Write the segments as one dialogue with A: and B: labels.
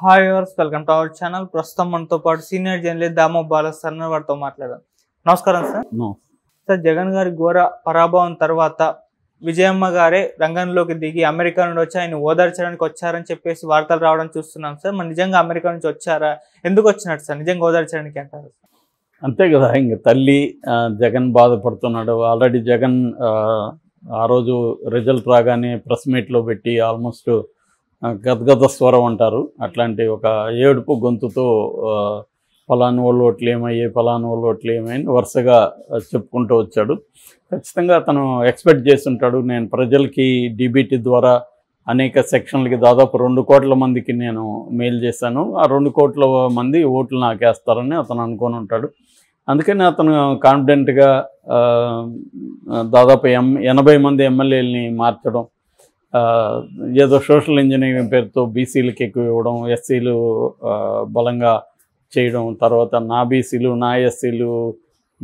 A: Hi viewers, welcome to our channel. ప్రస్తుతం మనతో పాటు సీనియర్ జర్నలిస్ట్ దామో బాలసార్ వారితో మాట్లాడాం. నమస్కారం సార్. సార్, జగన్ గారి ఘోర పరాభవం తర్వాత విజయమ్మ గారే రంగంలోకి దిగి అమెరికా నుండి వచ్చి ఆయన ఓదార్చడానికి వచ్చారని చెప్పేసి వార్తలు రావడం చూస్తున్నాం సార్. మరి నిజంగా అమెరికా నుంచి వచ్చారా? ఎందుకు వచ్చినట్టు సార్? నిజంగా ఓదార్చడానికి అంటారు?
B: అంతే కదా, ఇంక తల్లి జగన్ బాధపడుతున్నాడు. ఆల్రెడీ జగన్ ఆ రోజు రిజల్ట్ రాగానే ప్రెస్ మీట్లో పెట్టి ఆల్మోస్ట్ గద్గద స్వరం అంటారు, అట్లాంటి ఒక ఏడుపు గొంతుతో ఫలాని వాళ్ళు ఓట్లు ఏమయ్యాయి, ఫలాని వాళ్ళు ఓట్లు ఏమని వరుసగా చెప్పుకుంటూ వచ్చాడు. ఖచ్చితంగా అతను ఎక్స్పెక్ట్ చేస్తుంటాడు, నేను ప్రజలకి డీబీటీ ద్వారా అనేక సెక్షన్లకి దాదాపు 2 కోట్ల మందికి నేను మెయిల్ చేశాను, ఆ 2 కోట్ల మంది ఓట్లు నాకేస్తారని అతను అనుకొని ఉంటాడు. అందుకని అతను కాన్ఫిడెంట్గా దాదాపు 80 మంది ఎమ్మెల్యేలని మార్చడం, ఏదో సోషల్ ఇంజనీరింగ్ పేరుతో బీసీలకి ఎక్కువ ఇవ్వడం, ఎస్సీలు బలంగా చేయడం, తర్వాత నా బీసీలు, నా ఎస్సీలు,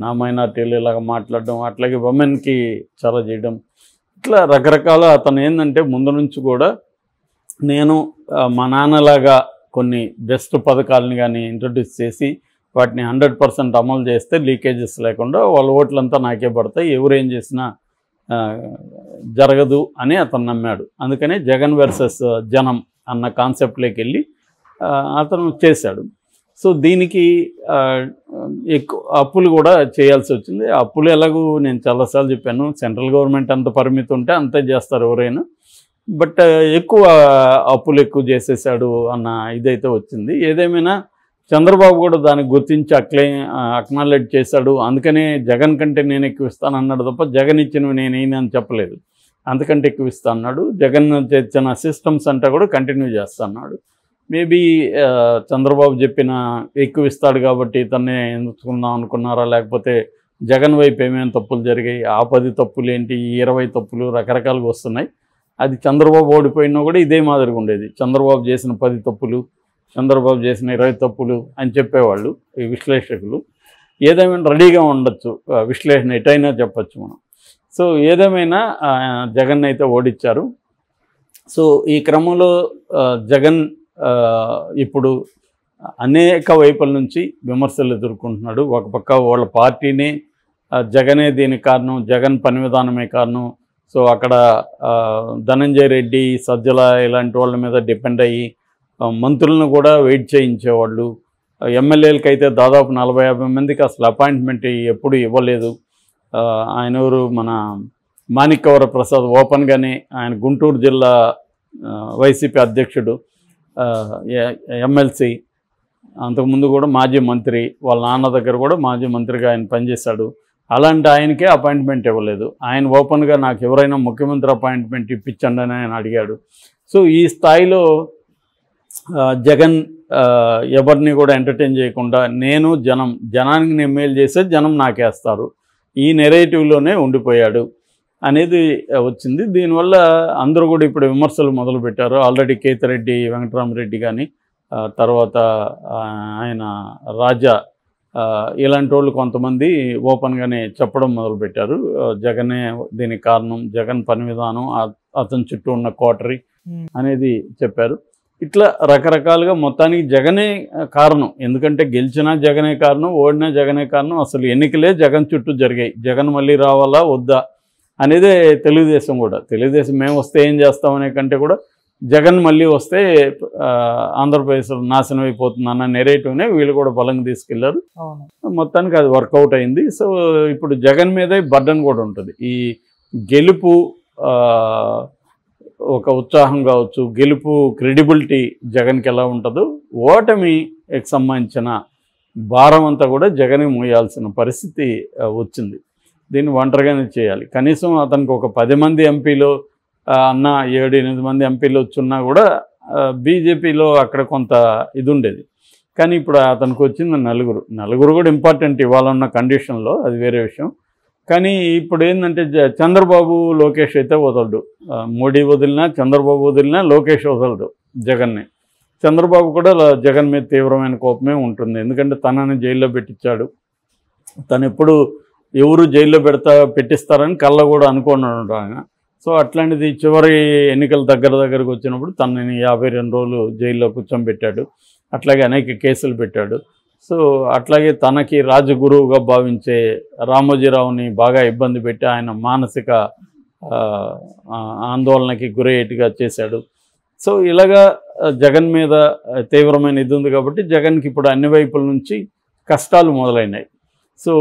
B: నా మైనార్టీలు ఇలాగ మాట్లాడడం, అట్లాగే ఉమెన్కి చాలా చేయడం, ఇట్లా రకరకాల అతను ఏంటంటే ముందు నుంచి కూడా నేను మా నాన్నలాగా కొన్ని బెస్ట్ పథకాలని కానీ ఇంట్రడ్యూస్ చేసి వాటిని 100% అమలు చేస్తే లీకేజెస్ లేకుండా వాళ్ళ ఓట్లంతా నాకే పడతాయి, ఎవరేం చేసినా జరగదు అని అతను నమ్మాడు. అందుకనే జగన్ వర్సెస్ జనం అన్న కాన్సెప్ట్లోకి వెళ్ళి అతను చేశాడు. సో దీనికి ఎక్కువ అప్పులు కూడా చేయాల్సి వచ్చింది. అప్పులు ఎలాగూ నేను చాలాసార్లు చెప్పాను, సెంట్రల్ గవర్నమెంట్ అంత పరిమితి ఉంటే అంతే చేస్తారు ఎవరైనా, బట్ ఎక్కువ అప్పులు ఎక్కువ చేసేసాడు అన్న ఇదైతే వచ్చింది. ఏదేమైనా చంద్రబాబు కూడా దానికి గుర్తించి అక్నాలెడ్జ్ చేశాడు. అందుకనే జగన్ కంటే నేను ఎక్కువ ఇస్తాను అన్నాడు తప్ప జగన్ ఇచ్చినవి నేనేని అని చెప్పలేదు. అంతకంటే ఎక్కువ ఇస్తా అన్నాడు. జగన్ తెచ్చిన సిస్టమ్స్ అంతా కూడా కంటిన్యూ చేస్తా అన్నాడు. మేబీ చంద్రబాబు చెప్పిన ఎక్కువ ఇస్తాడు కాబట్టి తన్నే ఎంచుకుందాం అనుకున్నారా, లేకపోతే జగన్ వైపు ఏమేమి తప్పులు జరిగాయి, ఆ 10 తప్పులు ఏంటి, 20 తప్పులు రకరకాలుగా వస్తున్నాయి. అది చంద్రబాబు ఓడిపోయినా కూడా ఇదే మాదిరిగా ఉండేది. చంద్రబాబు చేసిన 10 తప్పులు, చంద్రబాబు చేసిన 20 తప్పులు అని చెప్పేవాళ్ళు ఈ విశ్లేషకులు. ఏదేమైనా రెడీగా ఉండొచ్చు, విశ్లేషణ ఎటైనా చెప్పచ్చు మనం. సో ఏదేమైనా జగన్ అయితే ఓడించారు. సో ఈ క్రమంలో జగన్ ఇప్పుడు అనేక వైపుల నుంచి విమర్శలు ఎదుర్కొంటున్నాడు. ఒక పక్క వాళ్ళ పార్టీనే జగనే దీనికి కారణం, జగన్ పని విధానమే కారణం. సో అక్కడ ధనంజయ రెడ్డి, సజ్జల ఇలాంటి వాళ్ళ మీద డిపెండ్ అయ్యి మంత్రులను కూడా వెయిట్ చేయించేవాళ్ళు. ఎమ్మెల్యేలకి అయితే దాదాపు 40-50 మందికి అసలు అపాయింట్మెంట్ ఎప్పుడు ఇవ్వలేదు. ఆయన ఎవరు, మన మాణిక్యవర ప్రసాద్ ఓపెన్గానే ఆయన గుంటూరు జిల్లా వైసీపీ అధ్యక్షుడు, ఎమ్మెల్సీ, అంతకుముందు కూడా మాజీ మంత్రి, వాళ్ళ నాన్న దగ్గర కూడా మాజీ మంత్రిగా ఆయన పనిచేశాడు. అలాంటి ఆయనకే అపాయింట్మెంట్ ఇవ్వలేదు. ఆయన ఓపెన్గా నాకు ఎవరైనా ముఖ్యమంత్రి అపాయింట్మెంట్ ఇప్పించండి అని ఆయన అడిగాడు. సో ఈ స్థాయిలో జగన్ ఎవరిని కూడా ఎంటర్టైన్ చేయకుండా నేను జనానికి నేను మేలు చేస్తే జనం నాకేస్తారు, ఈ నెరేటివ్లోనే ఉండిపోయాడు అనేది వచ్చింది. దీనివల్ల అందరూ కూడా ఇప్పుడు విమర్శలు మొదలుపెట్టారు. ఆల్రెడీ కేతిరెడ్డి వెంకటరామరెడ్డి కానీ, తర్వాత ఆయన రాజా, ఇలాంటి వాళ్ళు కొంతమంది ఓపెన్గానే చెప్పడం మొదలుపెట్టారు. జగనే దీనికి కారణం, జగన్ పని విధానం, అతని చుట్టూ ఉన్న కోటరీ అనేది చెప్పారు. ఇట్లా రకరకాలుగా మొత్తానికి జగనే కారణం. ఎందుకంటే గెలిచినా జగనే కారణం, ఓడినా జగనే కారణం. అసలు ఎన్నికలే జగన్ చుట్టూ జరిగాయి. జగన్ మళ్ళీ రావాలా వద్దా అనేదే తెలుగుదేశం కూడా. తెలుగుదేశం మేము వస్తే ఏం చేస్తామనే కంటే కూడా జగన్ మళ్ళీ వస్తే ఆంధ్రప్రదేశ్ నాశనం అయిపోతుంది అన్న నెరేటివ్నే వీళ్ళు కూడా బలంగా తీసుకెళ్లారు. మొత్తానికి అది వర్కౌట్ అయింది. సో ఇప్పుడు జగన్ మీదే బర్డన్ కూడా ఉంటుంది. ఈ గెలుపు ఒక ఉత్సాహం కావచ్చు, గెలుపు క్రెడిబిలిటీ జగన్కి ఎలా ఉంటుందో, ఓటమికి సంబంధించిన భారం అంతా కూడా జగన్ మోయాల్సిన పరిస్థితి వచ్చింది. దీన్ని ఒంటరిగానే చేయాలి. కనీసం అతనికి ఒక 10 మంది ఎంపీలు అన్న 7-8 మంది ఎంపీలు వచ్చున్నా కూడా బీజేపీలో అక్కడ కొంత ఇది ఉండేది. కానీ ఇప్పుడు అతనికి వచ్చింది 4 కూడా ఇంపార్టెంట్ ఇవాళ ఉన్న కండిషన్లో, అది వేరే విషయం. కానీ ఇప్పుడు ఏంటంటే చంద్రబాబు లోకేష్ అయితే వదలడు. మోడీ వదిలినా, చంద్రబాబు వదిలినా లోకేష్ వదలడు జగన్ని. చంద్రబాబు కూడా జగన్ మీద తీవ్రమైన కోపమే ఉంటుంది. ఎందుకంటే తనని జైల్లో పెట్టించాడు. తను ఎప్పుడు ఎవరు జైల్లో పెట్టిస్తారని కళ్ళ కూడా అనుకున్నాడు ఆయన. సో అట్లాంటిది చివరి ఎన్నికల దగ్గరకు వచ్చినప్పుడు తనని 52 రోజులు జైల్లో కూర్చోబెట్టాడు. అట్లాగే అనేక కేసులు పెట్టాడు. సో అట్లాగే తనకి రాజగురువుగా భావించే రామోజీరావుని బాగా ఇబ్బంది పెట్టి ఆయన మానసిక ఆందోళనకి గురయ్యేట్టుగా చేశాడు. సో ఇలాగా జగన్ మీద తీవ్రమైన ఇది ఉంది కాబట్టి జగన్కి ఇప్పుడు అన్ని వైపుల నుంచి కష్టాలు మొదలైనాయి. సో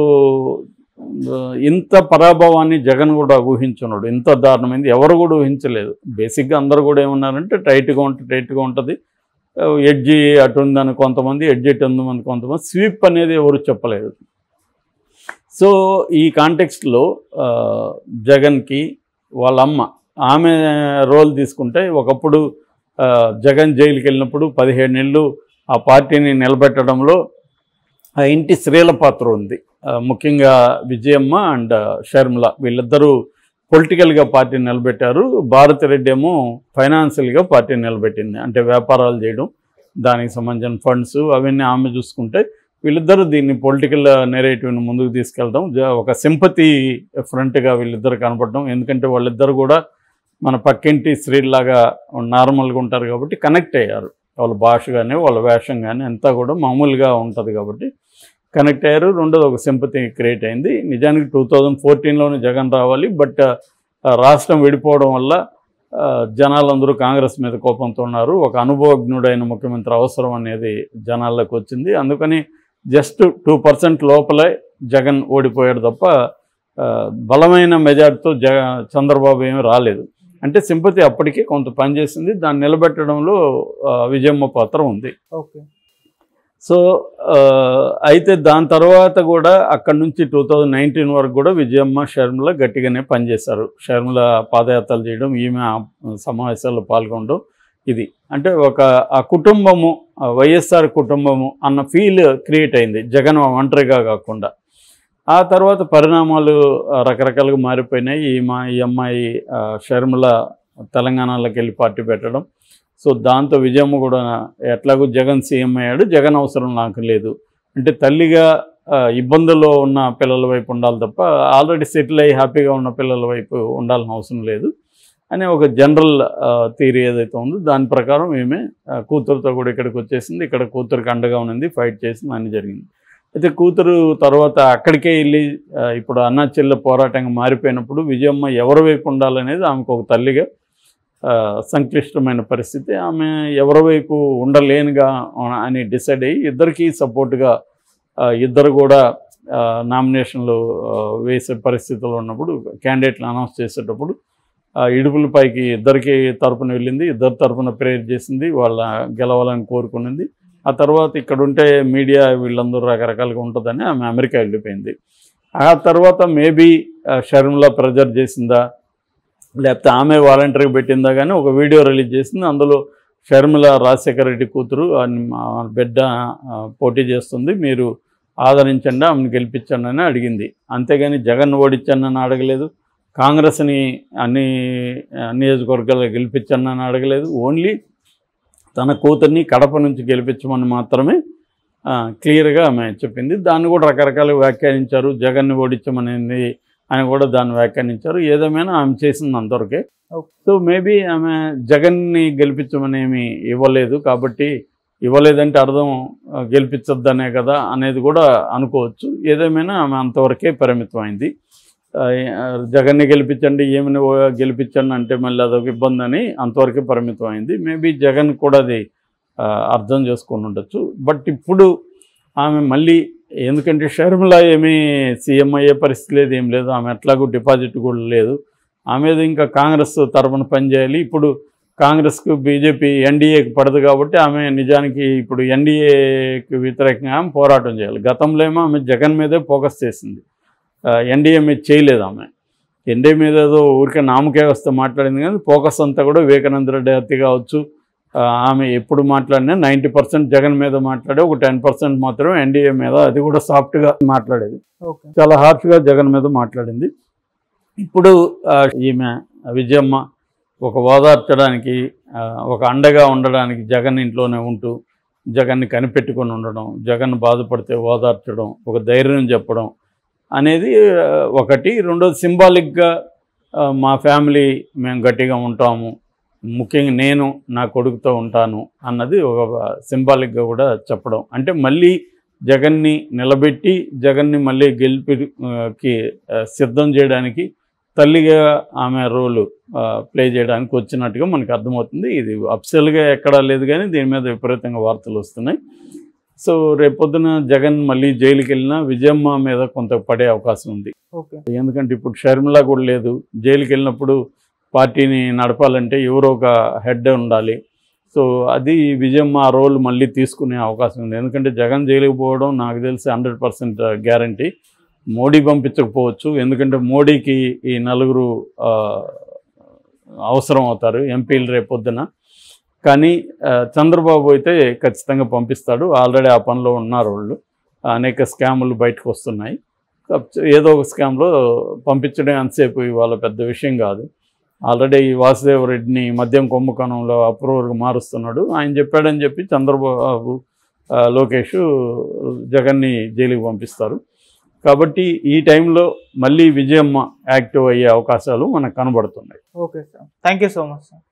B: ఇంత పరాభవాన్ని జగన్ కూడా ఊహించున్నాడు. ఇంత దారుణమైంది ఎవరు కూడా ఊహించలేదు. బేసిక్గా అందరూ కూడా ఏమన్నారంటే టైట్గా ఉంటుంది, ఎడ్జి అటు ఉందని కొంతమంది, ఎడ్జి ఇటు ఉందని కొంతమంది, స్వీప్ అనేది ఎవరు చెప్పలేదు. సో ఈ కాంటెక్స్ట్లో జగన్కి వాళ్ళ అమ్మ ఆమె రోల్ తీసుకుంటే ఒకప్పుడు జగన్ జైలుకి వెళ్ళినప్పుడు 17 నెలలు ఆ పార్టీని నిలబెట్టడంలో ఆ ఇంటి స్త్రీల పాత్ర ఉంది. ముఖ్యంగా విజయమ్మ అండ్ షర్మిల వీళ్ళిద్దరూ పొలిటికల్గా పార్టీని నిలబెట్టారు. భారతిరెడ్డి ఏమో ఫైనాన్షియల్గా పార్టీని నిలబెట్టింది, అంటే వ్యాపారాలు చేయడం, దానికి సంబంధించిన ఫండ్స్ అవన్నీ ఆమె చూసుకుంటే వీళ్ళిద్దరూ దీన్ని పొలిటికల్ నెరేటివ్ని ముందుకు తీసుకెళ్ళడం, ఒక సింపతి ఫ్రంట్గా వీళ్ళిద్దరు కనపడడం. ఎందుకంటే వాళ్ళిద్దరు కూడా మన పక్కింటి స్త్రీలాగా నార్మల్గా ఉంటారు కాబట్టి కనెక్ట్ అయ్యారు. వాళ్ళ భాష కానీ వాళ్ళ వేషం కానీ అంతా కూడా మామూలుగా ఉంటుంది కాబట్టి కనెక్ట్ అయ్యారు. రెండోది ఒక సింపతి క్రియేట్ అయింది. నిజానికి 2014లోనే జగన్ రావాలి, బట్ రాష్ట్రం విడిపోవడం వల్ల జనాలందరూ కాంగ్రెస్ మీద కోపంతో ఉన్నారు. ఒక అనుభవజ్ఞుడైన ముఖ్యమంత్రి అవసరం అనేది జనాల్లోకి వచ్చింది. అందుకని జస్ట్ 2% లోపలే జగన్ ఓడిపోయాడు తప్ప బలమైన మెజార్టీతో చంద్రబాబు ఏమీ రాలేదు. అంటే సింపతి అప్పటికే కొంత పనిచేసింది. దాన్ని నిలబెట్టడంలో విజయమ్మ పాత్ర ఉంది.
A: ఓకే.
B: సో అయితే దాని తర్వాత కూడా అక్కడి నుంచి 2019 వరకు కూడా విజయమ్మ షర్మిల గట్టిగానే పనిచేశారు. షర్మిల పాదయాత్రలు చేయడం, ఈమె సమావేశాల్లో పాల్గొనడం, ఇది అంటే ఒక ఆ కుటుంబము, వైఎస్ఆర్ కుటుంబము అన్న ఫీల్ క్రియేట్ అయింది జగన్ ఒంటరిగా కాకుండా. ఆ తర్వాత పరిణామాలు రకరకాలుగా మారిపోయినాయి. ఈ అమ్మాయి షర్మిల తెలంగాణలోకి వెళ్ళి పార్టీ పెట్టడం. సో దాంతో విజయమ్మ కూడా ఎట్లాగో జగన్ సీఎం అయ్యాడు, జగన్ అవసరం నాకు లేదు అంటే తల్లిగా ఇబ్బందుల్లో ఉన్న పిల్లల వైపు ఉండాలి తప్ప ఆల్రెడీ సెటిల్ అయ్యి హ్యాపీగా ఉన్న పిల్లల వైపు ఉండాల్సిన అవసరం లేదు అనే ఒక జనరల్ థియరీ ఏదైతే ఉందో దాని ప్రకారం ఏమే కూతురుతో కూడా ఇక్కడికి వచ్చేసింది. ఇక్కడ కూతురికి అండగా ఉన్నది, ఫైట్ చేసింది, అన్నీ జరిగింది. అయితే కూతురు తర్వాత అక్కడికే వెళ్ళి ఇప్పుడు అన్నా చెల్లె పోరాటంగా మారిపోయినప్పుడు విజయమ్మ ఎవరి వైపు ఉండాలనేది ఆమెకు ఒక తల్లిగా సంక్లిష్టమైన పరిస్థితి. ఆమె ఎవరి వైపు ఉండలేనుగా అని డిసైడ్ అయ్యి ఇద్దరికీ సపోర్ట్గా ఇద్దరు కూడా నామినేషన్లు వేసే పరిస్థితుల్లో ఉన్నప్పుడు క్యాండిడేట్లు అనౌన్స్ చేసేటప్పుడు ఇడుపులపైకి ఇద్దరికి తరపున వెళ్ళింది, ఇద్దరు తరపున ప్రేయర్ చేసింది, వాళ్ళ గెలవాలని కోరుకునింది. ఆ తర్వాత ఇక్కడ ఉంటే మీడియా వీళ్ళందరూ రకరకాలుగా ఉంటుందని ఆమె అమెరికా వెళ్ళిపోయింది. ఆ తర్వాత మేబీ షర్మిల ప్రెజర్ చేసిందా లేకపోతే ఆమె వాలంటరీగా పెట్టిందా కానీ ఒక వీడియో రిలీజ్ చేసింది. అందులో షర్మిల రాజశేఖర రెడ్డి కూతురు బిడ్డ పోటీ చేస్తుంది, మీరు ఆదరించండి, ఆమెను గెలిపించండి అని అడిగింది. అంతేగాని జగన్ ఓడించండి అని అడగలేదు, కాంగ్రెస్ని అన్ని నియోజకవర్గాల్లో గెలిపించండి అని అడగలేదు. ఓన్లీ తన కూతుర్ని కడప నుంచి గెలిపించమని మాత్రమే క్లియర్గా ఆమె చెప్పింది. దాన్ని కూడా రకరకాలుగా వ్యాఖ్యానించారు. జగన్ని ఓడించమనేది అని కూడా దాన్ని వ్యాఖ్యానించారు. ఏదేమైనా ఆమె చేసింది అంతవరకే. సో మేబీ ఆమె జగన్ని గెలిపించమని ఏమి ఇవ్వలేదు, కాబట్టి ఇవ్వలేదంటే అర్థం గెలిపించొద్దనే కదా అనేది కూడా అనుకోవచ్చు. ఏదేమైనా ఆమె అంతవరకే పరిమితమైంది. జగన్ని గెలిపించండి, ఏమని గెలిపించండి అంటే మళ్ళీ అదొక ఇబ్బంది అని అంతవరకే పరిమితమైంది. మేబీ జగన్ కూడా అది అర్థం చేసుకొని ఉండొచ్చు. బట్ ఇప్పుడు ఆమె మళ్ళీ ఎందుకంటే షర్మిల ఏమీ సీఎం అయ్యే పరిస్థితి లేదు, ఏం లేదు, ఆమె ఎట్లాగూ డిపాజిట్ కూడా లేదు, ఆమె ఇంకా కాంగ్రెస్ తరఫున పనిచేయాలి. ఇప్పుడు కాంగ్రెస్కు బీజేపీ ఎన్డీఏకి పడదు కాబట్టి ఆమె నిజానికి ఇప్పుడు ఎన్డీఏకి వ్యతిరేకంగా ఆమె పోరాటం చేయాలి. గతంలో ఏమో ఆమె జగన్ మీదే ఫోకస్ చేసింది, ఎన్డీఏ మీద చేయలేదు. ఆమె ఎన్డీఏ మీద ఏదో ఊరికే నామకే వస్తే మాట్లాడింది కానీ ఫోకస్ అంతా కూడా వివేకానంద రెడ్డి హత్య కావచ్చు, ఆమె ఎప్పుడు మాట్లాడినా 90% జగన్ మీద మాట్లాడే, ఒక 10% మాత్రమే ఎన్డీఏ మీద, అది కూడా సాఫ్ట్గా మాట్లాడేది, చాలా హార్ష్గా జగన్ మీద మాట్లాడింది. ఇప్పుడు ఈమె విజయమ్మ ఒక ఓదార్చడానికి, ఒక అండగా ఉండడానికి జగన్ ఇంట్లోనే ఉంటూ జగన్ని కనిపెట్టుకొని ఉండడం, జగన్ బాధపడితే ఓదార్చడం, ఒక ధైర్యం చెప్పడం అనేది ఒకటి. రెండోది సింబాలిక్గా మా ఫ్యామిలీ మేము గట్టిగా ఉంటాము, ముఖ్యంగా నేను నా కొడుకుతో ఉంటాను అన్నది ఒక సింబాలిక్గా కూడా చెప్పడం. అంటే మళ్ళీ జగన్ని నిలబెట్టి జగన్ని మళ్ళీ గెలిపికి సిద్ధం చేయడానికి తల్లిగా ఆమె రోలు ప్లే చేయడానికి వచ్చినట్టుగా మనకు అర్థమవుతుంది. ఇది అఫిషియల్గా ఎక్కడా లేదు, కానీ దీని మీద విపరీతంగా వార్తలు వస్తున్నాయి. సో రేపొద్దున జగన్ మళ్ళీ జైలుకి వెళ్ళినా విజయమ్మ మీద కొంత పడే అవకాశం ఉంది. ఎందుకంటే ఇప్పుడు షర్మిల కూడా లేదు. జైలుకి వెళ్ళినప్పుడు పార్టీని నడపాలంటే ఎవరో ఒక హెడ్ ఉండాలి. సో అది విజయమ్మ ఆ రోల్ మళ్ళీ తీసుకునే అవకాశం ఉంది. ఎందుకంటే జగన్ జైలుకి పోవడం నాకు తెలిసి 100% గ్యారంటీ. మోడీ పంపించకపోవచ్చు, ఎందుకంటే మోడీకి ఈ నలుగురు అవసరం అవుతారు ఎంపీలు రేపొద్దున. కానీ చంద్రబాబు అయితే ఖచ్చితంగా పంపిస్తాడు. ఆల్రెడీ ఆ పనిలో ఉన్నారు వాళ్ళు. అనేక స్కాములు బయటకు వస్తున్నాయి. ఏదో ఒక స్కామ్లో పంపించడం అంతసేపు ఇవాళ పెద్ద విషయం కాదు. ఆల్రెడీ వాసుదేవ్ రెడ్డిని మద్యం కుంభకోణంలో అప్రూవర్గా మారుస్తున్నాడు. ఆయన చెప్పాడని చెప్పి చంద్రబాబు లోకేష్ జగన్ని జైలుకి పంపిస్తారు. కాబట్టి ఈ టైంలో మళ్ళీ విజయమ్మ యాక్టివ్ అయ్యే అవకాశాలు మనకు కనబడుతున్నాయి.
A: Okay sir, thank you so much sir.